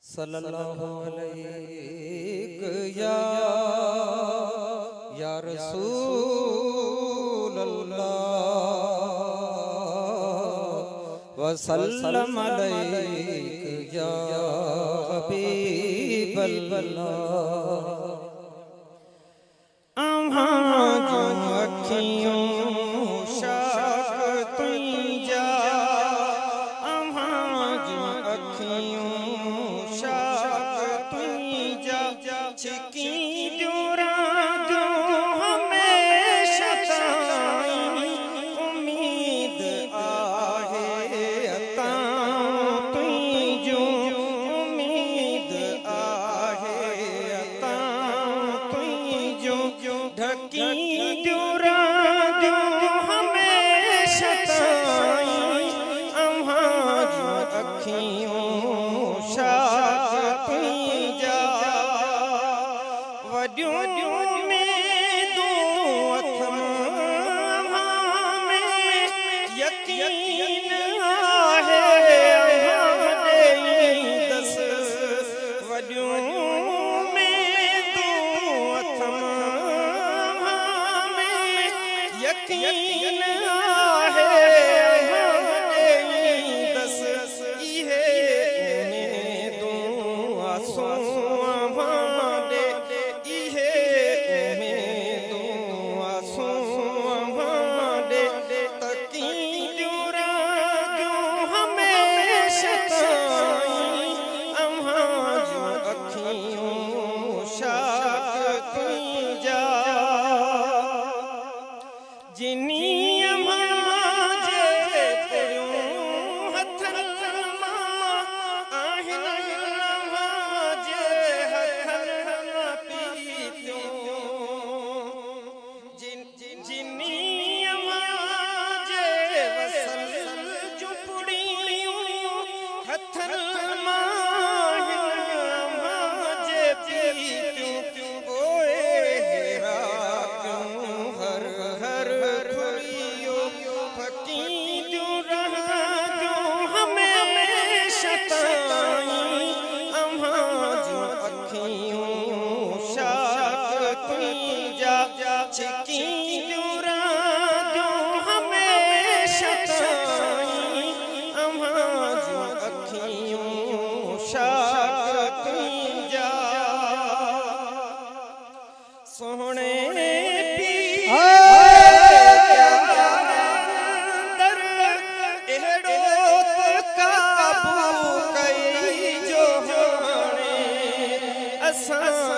सल्लल्लाहु अलैहि या रसूल अल्लाह वसल्लम अलैहि या हबीब अल्लाह। आहाँ जो अखियों शाक तुंजा, आहाँ जो अखियों शाक तुंजा, छिकी दूरा दो हमेशा ताईं उम्मीद आहे अता तुंजो, उम्मीद आहे अता तुंजो, ढकी दूरा दो हमेशा ताईं आहाँ जो अखियों शाक तुंजा। वड्यूं में दो अथमां में यकीन आहे आहाँ ॾेई दस, वड्यूं में दो अथमां में यकीन आहे आहाँ ॾेई दस, इहे उम्मीदूं आसूं आहाँ ॾे, इहे उम्मीदूं आसूं आहाँ ॾे, तकी दूरा दो हमेशा ताईं आहाँ जो अखियों शाक तुंजा। जिनी आहाँ जे पुरियूं हथनि मां आहिनि आहाँ जे हथनि मां पीतियूं, जिनी आहाँ जे वसल जूं पुड़ियूं हथनि मां आहिनि आहाँ जे पीतियूं, ओए हेरा क्यों हर हर खुइयो फकी दूरा दो हमेशा ताईं आहाँ जो अखियों शाक तुंजा, छिकी दूरा दो हमेशा ताईं आहाँ जो अखियों शाक तुंजा। सोहणे काबू कई जो हाणे असां